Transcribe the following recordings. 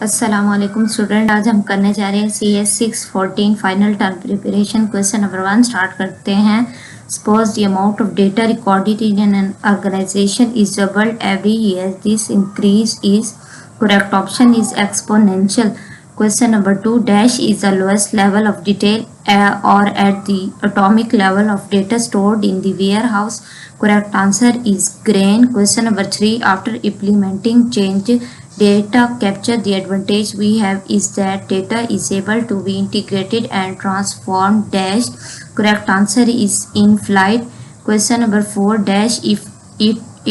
अस्सलामुअलैकुम स्टूडेंट, आज हम करने जा रहे हैं CS 614 final term preparation. Question number 1 start करते हैं। Suppose the amount of data recorded in an organisation is doubled every year, this increase is correct option is exponential. Question number 2 dash is the lowest level of detail or at the atomic level of data stored in the warehouse. Correct answer is grain. Question number 3 after implementing change data capture, the advantage we have is that data is able to be integrated and transformed dash. Correct answer is in flight. Question number 4 dash if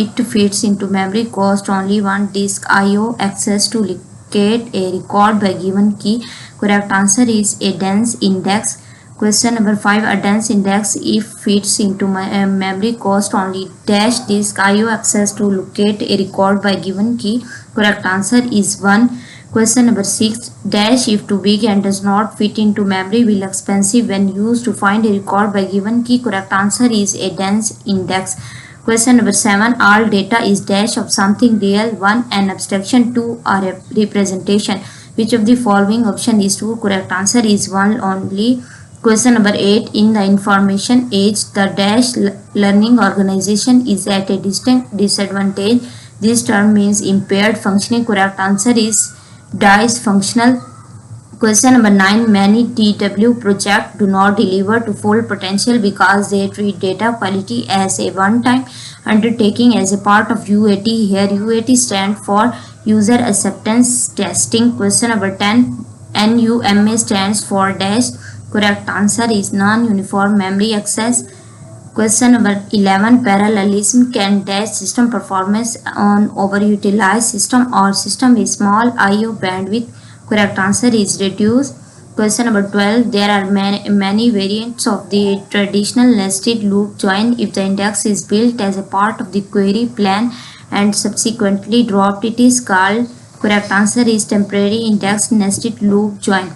it fits into memory cost only one disk IO access to locate a record by given key. Correct answer is a dense index. Question number 5 a dense index if fits into memory cost only dash disk IO access to locate a record by given key. Correct answer is 1. Question number 6 dash if too big and does not fit into memory will expensive when used to find a record by given key. Correct answer is a dense index. Question number 7 all data is dash of something real, 1 an abstraction, 2 or a representation. Which of the following option is true? Correct answer is 1 only. Question number 8 in the information age the dash learning organization is at a distinct disadvantage. This term means impaired functioning. Correct answer is dysfunctional. Question number 9 many DW projects do not deliver to full potential because they treat data quality as a one-time undertaking as a part of UAT. Here UAT stands for user acceptance testing. Question number 10 NUMA stands for dash. Correct answer is non-uniform memory access. Question number 11 parallelism can dash system performance on overutilized system or system with small IO bandwidth. Correct answer is reduced. Question number 12 there are many variants of the traditional nested loop join. If the index is built as a part of the query plan and subsequently dropped, it is called. Correct answer is temporary index nested loop join.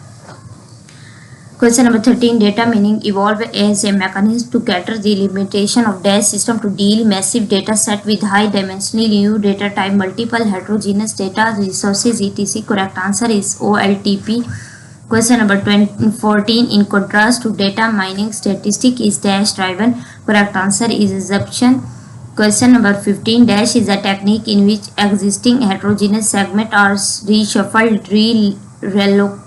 Question number 13 data meaning evolve as a mechanism to cater the limitation of dash system to deal massive data set with high dimensional new data type multiple heterogeneous data resources etc. Correct answer is OLTP. Question number 14 in contrast to data mining statistic is dash driven. Correct answer is assumption. Question number 15 dash is a technique in which existing heterogeneous segment are reshuffled relocated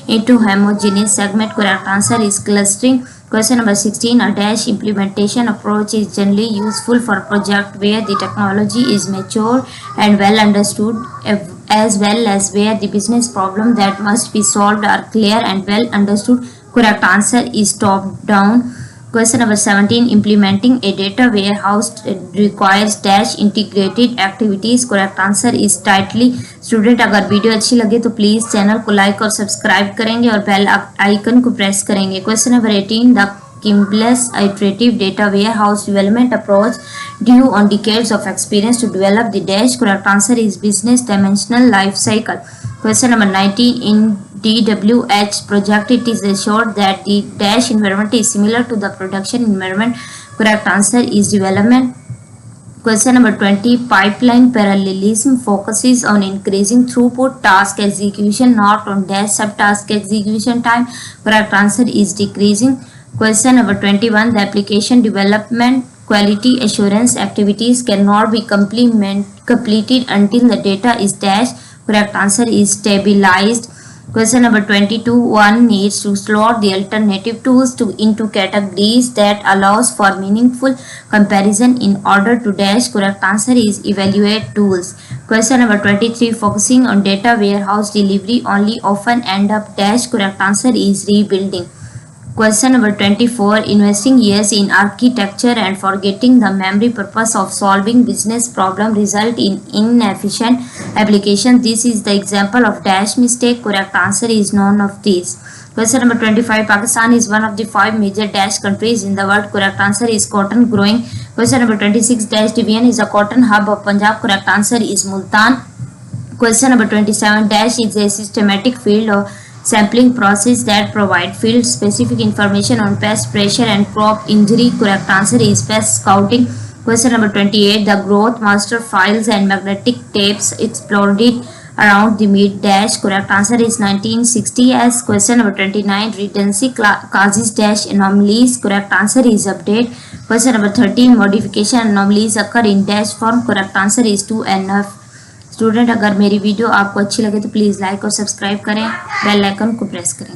into homogeneous segment. Correct answer is clustering. Question number 16 a dash implementation approach is generally useful for a project where the technology is mature and well understood, as well as where the business problem that must be solved are clear and well understood. Correct answer is top down. Question number 17 implementing a data warehouse requires dash integrated activities. Correct answer is tightly. Student अगर video अच्छी लगे तो please channel को like और subscribe करेंगे और bell icon को press करेंगे. Question number 18 the Kimball's iterative data warehouse development approach drew on decades of experience to develop the dash. Correct answer is business dimensional life cycle. Question number 19 in DWH project it is assured that the dash environment is similar to the production environment. Correct answer is development. Question number 20 pipeline parallelism focuses on increasing throughput task execution not on dash subtask execution time. Correct answer is decreasing. Question number 21 the application development quality assurance activities cannot be completed until the data is dash. Correct answer is stabilized. Question number 22 one needs to slot the alternative tools into categories that allows for meaningful comparison in order to dash. Correct answer is evaluate tools. Question number 23 focusing on data warehouse delivery only often end up dash. Correct answer is rebuilding. Question number 24 investing years in architecture and forgetting the memory purpose of solving business problem result in inefficient application. This is the example of dash mistake. Correct answer is none of these. Question number 25 Pakistan is one of the 5 major dash countries in the world. Correct answer is cotton growing. Question number 26 dash Divian is a cotton hub of Punjab. Correct answer is Multan. Question number 27 dash is a systematic field of sampling process that provide field specific information on pest pressure and crop injury. Correct answer is pest scouting. Question number 28 the growth master files and magnetic tapes exploded around the mid dash. Correct answer is 1960. As question number 29, redency causes dash anomalies. Correct answer is update. Question number 30, modification anomalies occur in dash form. Correct answer is 2NF. Student, अगर मेरी video आपको अच्छी लगे तो please like और subscribe करें, bell icon को press करें।